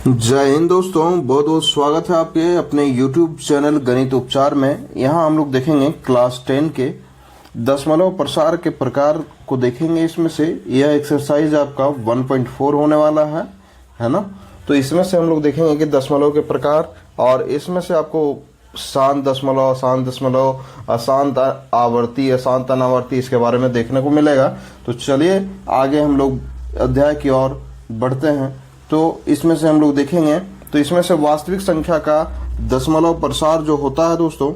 जय हिंद दोस्तों, बहुत बहुत स्वागत है आपके अपने YouTube चैनल गणित उपचार में। यहाँ हम लोग देखेंगे क्लास 10 के दशमलव प्रसार के प्रकार को देखेंगे। इसमें से यह एक्सरसाइज आपका 1.4 होने वाला है ना। तो इसमें से हम लोग देखेंगे कि दशमलव के प्रकार, और इसमें से आपको शांत दशमलव, अशांत दशमलव, अशांत आवर्ती, अशांत अनावर्ती, इसके बारे में देखने को मिलेगा। तो चलिए आगे हम लोग अध्याय की ओर बढ़ते हैं। तो इसमें से हम लोग देखेंगे, तो इसमें से वास्तविक संख्या का दशमलव प्रसार जो होता है दोस्तों,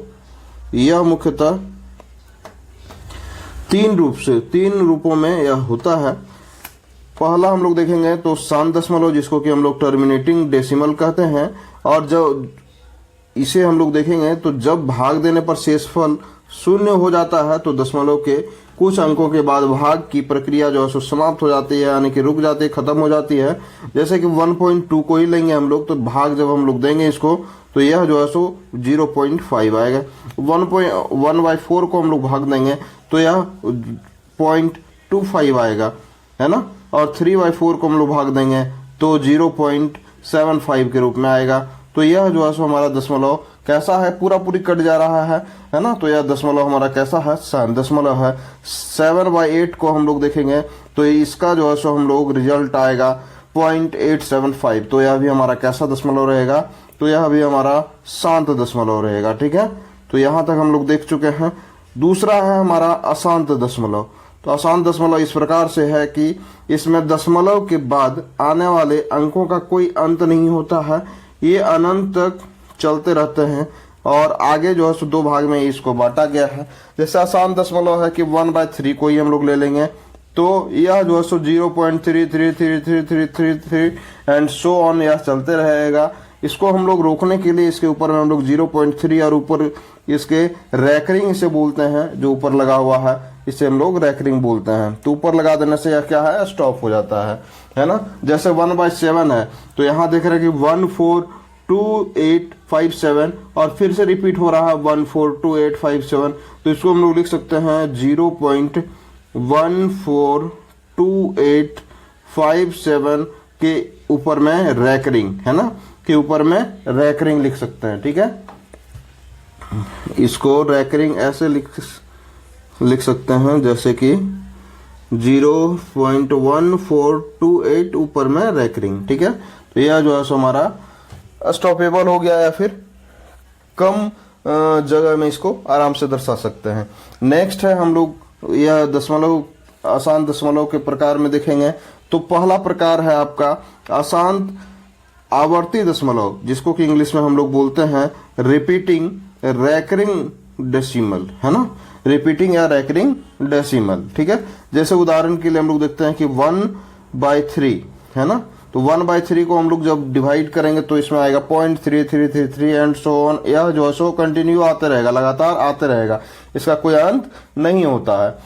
यह मुख्यतः तीन रूपों में यह होता है। पहला हम लोग देखेंगे तो शांत दशमलव, जिसको कि हम लोग टर्मिनेटिंग डेसिमल कहते हैं। और जब इसे हम लोग देखेंगे तो जब भाग देने पर शेषफल शून्य हो जाता है तो दशमलव के कुछ अंकों के बाद भाग की प्रक्रिया जो है सो समाप्त हो जाती है, यानी कि रुक जाती है, खत्म हो जाती है। जैसे कि 1.2 को ही लेंगे हम लोग, तो भाग जब हम लोग देंगे इसको तो यह जो है सो 0.5 आएगा। 1/4 को हम लोग भाग देंगे तो यह 0.25 आएगा, है ना। और 3/4 को हम लोग भाग देंगे तो 0.75 के रूप में आएगा। तो यह जो है सो हमारा दशमलव कैसा है, पूरी कट जा रहा है ना। तो यह दशमलव हमारा कैसा है, शांत दशमलव है। 7/8 को हम लोग देखेंगे तो इसका जो है सो हम लोग रिजल्ट आएगा 0.875। तो यह भी हमारा कैसा दशमलव रहेगा, तो यह भी हमारा शांत दशमलव रहेगा। ठीक है, तो यहाँ तक हम लोग देख चुके हैं। दूसरा है हमारा अशांत दशमलव। तो अशांत दशमलव इस प्रकार से है कि इसमें दशमलव के बाद आने वाले अंकों का कोई अंत नहीं होता है, ये अनंत तक चलते रहते हैं। और आगे जो है सो दो भाग में इसको बांटा गया है। जैसे आसान दशमलव है कि 1/3 को ही हम लोग ले लेंगे, तो यह जो है सो 0.333333 एंड सो ऑन, यह चलते रहेगा। इसको हम लोग रोकने के लिए इसके ऊपर में हम लोग 0.3 और ऊपर इसके रैकरिंग इसे बोलते हैं, जो ऊपर लगा हुआ है इसे हम लोग रैकरिंग बोलते हैं। तो ऊपर लगा देने से यह क्या है, स्टॉप हो जाता है ना। जैसे 1/7 है तो यहाँ देख रहे हैं कि 142857 और फिर से रिपीट हो रहा है 142857। तो इसको हम लोग लिख सकते हैं 0.142857 के ऊपर में रैकरिंग, है ना, के ऊपर में रैकरिंग लिख सकते हैं। ठीक है, इसको रैकरिंग ऐसे लिख सकते हैं जैसे कि 0.1428 ऊपर में रैकरिंग। ठीक है, तो यह जो है सो हमारा स्टॉपेबल हो गया, या फिर कम जगह में इसको आराम से दर्शा सकते हैं। नेक्स्ट है हम लोग यह दशमलव अशांत दशमलव के प्रकार में देखेंगे। तो पहला प्रकार है आपका अशांत आवर्ती दशमलव, जिसको कि इंग्लिश में हम लोग बोलते हैं रिपीटिंग रैकरिंग डेसिमल, है ना, रिपीटिंग या रैकरिंग डेसिमल। ठीक है, जैसे उदाहरण के लिए हम लोग देखते हैं कि 1/3 है ना। तो 1/3 को हम लोग जब डिवाइड करेंगे तो इसमें आएगा 0.3333 एंड सो ऑन। यह जो है सो कंटिन्यू आते रहेगा, लगातार आते रहेगा, इसका कोई अंत नहीं होता है।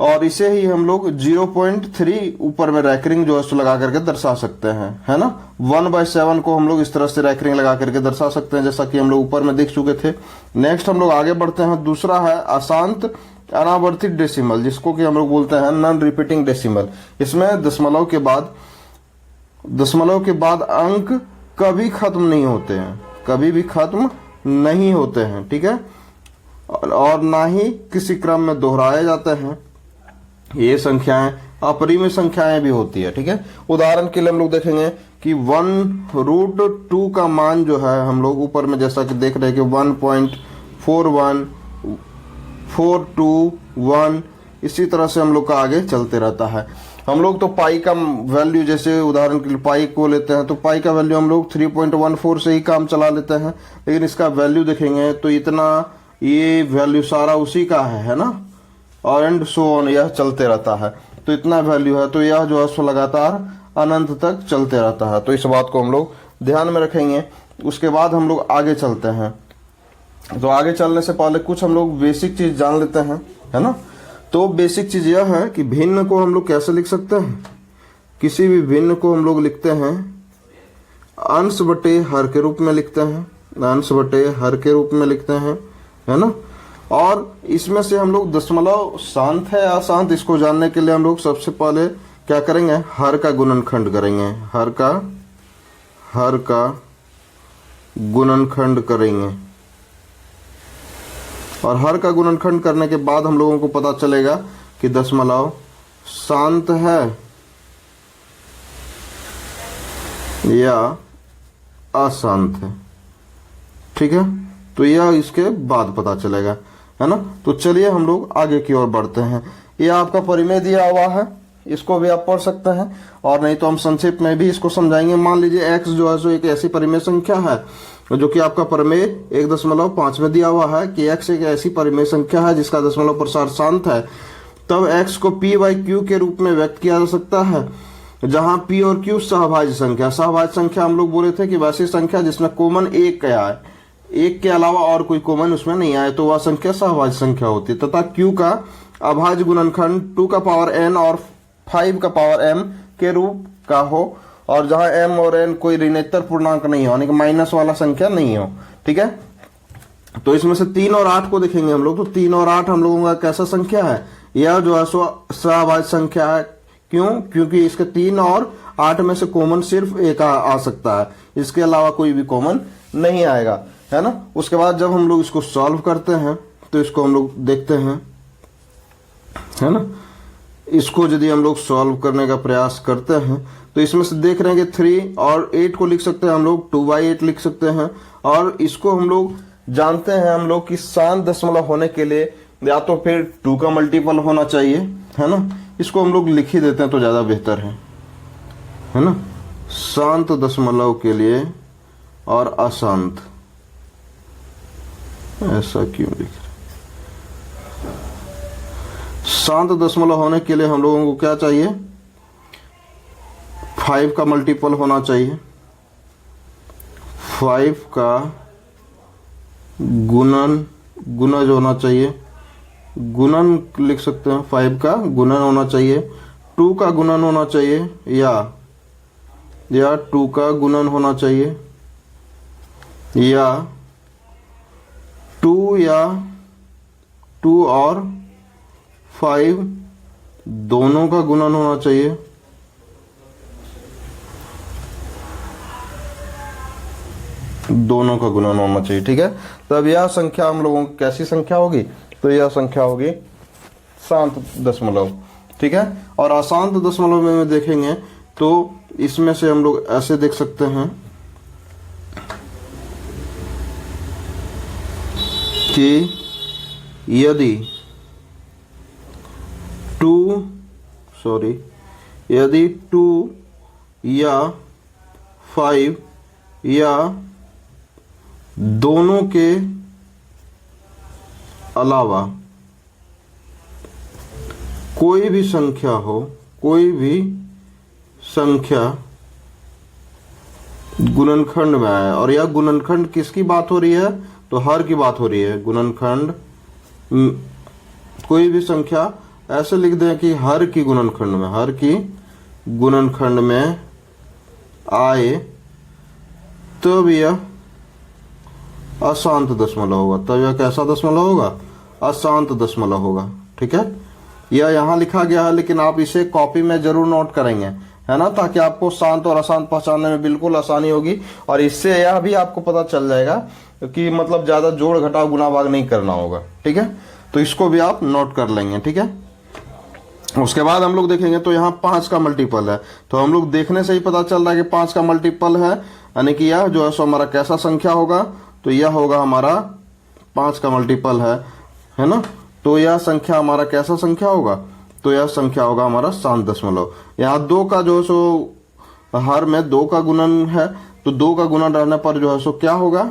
और इसे ही हम लोग 0.3 ऊपर में रैकरिंग जो है सो लगा करके दर्शा सकते हैं, है ना। 1/7 को हम लोग इस तरह से रैकरिंग लगा करके दर्शा सकते हैं, जैसा कि हम लोग ऊपर में देख चुके थे। नेक्स्ट हम लोग आगे बढ़ते हैं। दूसरा है अशांत अनावर्तित डेसिमल, जिसको कि हम लोग बोलते हैं नॉन रिपीटिंग डेसिमल। इसमें दशमलव के बाद अंक कभी खत्म नहीं होते हैं, कभी भी खत्म नहीं होते हैं। ठीक है, और ना ही किसी क्रम में दोहराए जाते हैं। ये संख्याएं अपरिमेय संख्याएं भी होती है। ठीक है, उदाहरण के लिए हम लोग देखेंगे कि 1√2 का मान जो है हम लोग ऊपर में जैसा कि देख रहे हैं कि 1.41421 इसी तरह से हम लोग का आगे चलते रहता है। हम लोग तो पाई का वैल्यू, जैसे उदाहरण के लिए पाई को लेते हैं तो पाई का वैल्यू हम लोग 3.14 से ही काम चला लेते हैं। लेकिन इसका वैल्यू देखेंगे तो इतना, ये वैल्यू सारा उसी का है ना, और एंड सो ऑन, यह चलते रहता है। तो इतना वैल्यू है, तो यह जो है सो लगातार अनंत तक चलते रहता है। तो इस बात को हम लोग ध्यान में रखेंगे। उसके बाद हम लोग आगे चलते हैं। तो आगे चलने से पहले कुछ हम लोग बेसिक चीज जान लेते हैं, है ना। तो बेसिक चीज यह है कि भिन्न को हम लोग कैसे लिख सकते हैं। किसी भी भिन्न को हम लोग लिखते हैं अंश बटे हर के रूप में लिखते हैं, अंश बटे हर के रूप में लिखते हैं, है ना। और इसमें से हम लोग दशमलव शांत है अशांत, इसको जानने के लिए हम लोग सबसे पहले क्या करेंगे, हर का गुणनखंड करेंगे, हर का हर का गुणनखंड करेंगे और हर का गुणनखंड करने के बाद हम लोगों को पता चलेगा कि दशमलव शांत है या अशांत है। ठीक है, तो यह इसके बाद पता चलेगा, है ना। तो चलिए हम लोग आगे की ओर बढ़ते हैं। यह आपका परिमेय दिया हुआ है, इसको भी आप पढ़ सकते हैं और नहीं तो हम संक्षेप में भी इसको समझाएंगे। मान लीजिए x जो है सो एक ऐसी परिमेय संख्या है जो कि आपका परिमेय 1.5 में दिया हुआ है कि x एक ऐसी परिमेय संख्या है जिसका दशमलव प्रसार शांत है। तब x को p बाई q के रूप में व्यक्त किया जा सकता है, जहां p और q सहभाज्य संख्या। सहभाज्य संख्या हम लोग बोले थे कि वैसी संख्या जिसमें कॉमन एक क्या है, एक के अलावा और कोई कॉमन उसमें नहीं आए तो वह संख्या सहभाज्य संख्या होती है। तथा q का अभाज्य गुणनखंड 2 का पावर n और 5 का पावर m के रूप का हो और जहां m और n कोई ऋणात्मक पूर्णांक नहीं हो, यानी कि माइनस वाला संख्या नहीं हो। ठीक है, तो इसमें से 3 और 8 को देखेंगे हम लोग। तो 3 और 8 हम लोगों का कैसा संख्या है, यह जो है सो सहभाज्य संख्या है। क्यों? क्योंकि इसके 3 और 8 में से कॉमन सिर्फ एक आ सकता है, इसके अलावा कोई भी कॉमन नहीं आएगा, है ना। उसके बाद जब हम लोग इसको सॉल्व करते हैं तो इसको हम लोग देखते हैं, है ना। इसको यदि हम लोग सॉल्व करने का प्रयास करते हैं तो इसमें से देख रहे हैं कि 3 और 8 को लिख सकते हैं हम लोग, 2/8 लिख सकते हैं। और इसको हम लोग जानते हैं हम लोग कि शांत दशमलव होने के लिए या तो फिर 2 का मल्टीपल होना चाहिए, है ना। इसको हम लोग लिख ही देते हैं तो ज्यादा बेहतर है ना। शांत दशमलव के लिए और अशांत, ऐसा क्यों लिख रहे। शांत दशमलव होने के लिए हम लोगों को क्या चाहिए, 5 का मल्टीपल होना चाहिए, 5 का गुणज होना चाहिए, गुणन लिख सकते हैं, 5 का गुणन होना चाहिए, 2 का गुणन होना चाहिए या 2 का गुणन होना चाहिए या 2 और 5 दोनों का गुणन होना चाहिए, दोनों का गुणन होना चाहिए। ठीक है, तब यह संख्या हम लोगों की कैसी संख्या होगी, तो यह संख्या होगी शांत दशमलव। ठीक है, और अशांत दशमलव में देखेंगे तो इसमें से हम लोग ऐसे देख सकते हैं कि यदि 2 या 5 या दोनों के अलावा कोई भी संख्या हो, कोई भी संख्या गुणनखंड में आए, और यह गुणनखंड किसकी बात हो रही है, तो हर की बात हो रही है। गुणनखंड कोई भी संख्या ऐसे लिख दें कि हर की गुणनखंड में आए, तब यह अशांत दशमलव होगा। तब यह कैसा दशमलव होगा, अशांत दशमलव होगा। ठीक है, यह यहाँ लिखा गया है, लेकिन आप इसे कॉपी में जरूर नोट करेंगे, है ना, ताकि आपको शांत और अशांत पहचानने में बिल्कुल आसानी होगी। और इससे यह भी आपको पता चल जाएगा कि मतलब ज्यादा जोड़ घटाव गुणा भाग नहीं करना होगा। ठीक है, तो इसको भी आप नोट कर लेंगे। ठीक है, उसके बाद हम लोग देखेंगे तो यहाँ 5 का मल्टीपल है, तो हम लोग देखने से ही पता चल रहा है कि 5 का मल्टीपल है, यानी कि यह जो है सो हमारा कैसा संख्या होगा, तो यह होगा हमारा 5 का मल्टीपल है ना। तो यह संख्या हमारा कैसा संख्या होगा, तो यह संख्या होगा हमारा शांत दशमलव। यहाँ 2 का जो है सो हर में 2 का गुणन है, तो 2 का गुणन रहने पर जो है सो क्या होगा,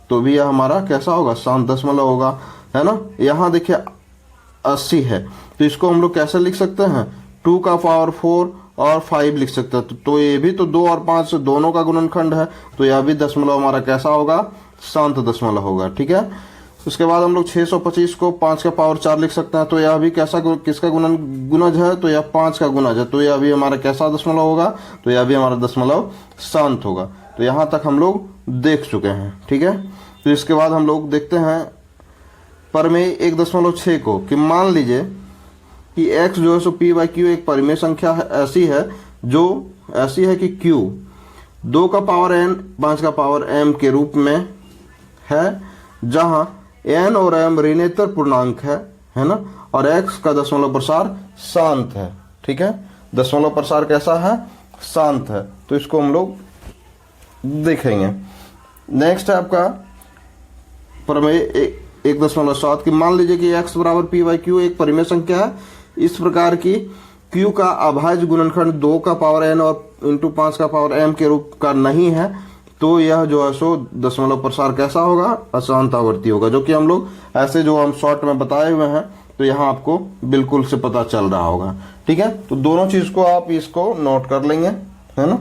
तो भी यह हमारा कैसा होगा, शांत दशमलव होगा, है ना। यहाँ देखिए 80 है, तो इसको हम लोग कैसे लिख सकते हैं, 2 का पावर 4 और 5 लिख सकते हैं। तो ये भी तो 2 और 5 दोनों का गुणनखंड है, तो यह भी दशमलव हमारा कैसा होगा, शांत दशमलव होगा। ठीक है, उसके बाद हम लोग 625 को 5 का पावर 4 लिख सकते हैं, तो यह भी कैसा किसका गुणज है, तो यह 5 का गुणज है, तो यह भी हमारा कैसा दशमलव होगा, तो यह भी हमारा दशमलव शांत होगा। तो यहां तक हम लोग देख चुके हैं। ठीक है, तो इसके बाद हम लोग देखते हैं परिमेय 1.6 को, कि मान लीजिए कि x जो है सो p/q एक परिमेय संख्या ऐसी है जो ऐसी है कि q 2 का पावर n 5 का पावर m के रूप में है, जहां n और m ऋणेतर पूर्णांक है ना, और x का दशमलव प्रसार शांत है। ठीक है, दशमलव प्रसार कैसा है? शांत है। तो इसको हम लोग देखेंगे। नेक्स्ट है आपका प्रमेय 1.7 की मान लीजिए कि x बराबर पी बाई क्यू एक परिमेय संख्या है इस प्रकार की q का अभाज्य गुणनखंड 2 का पावर n और इंटू 5 का पावर m के रूप का नहीं है, तो यह जो है सो दशमलव प्रसार कैसा होगा? अशांत आवर्ती होगा, जो कि हम लोग ऐसे जो हम शॉर्ट में बताए हुए हैं, तो यहाँ आपको बिल्कुल से पता चल रहा होगा। ठीक है, तो दोनों चीज को आप इसको नोट कर लेंगे, है ना।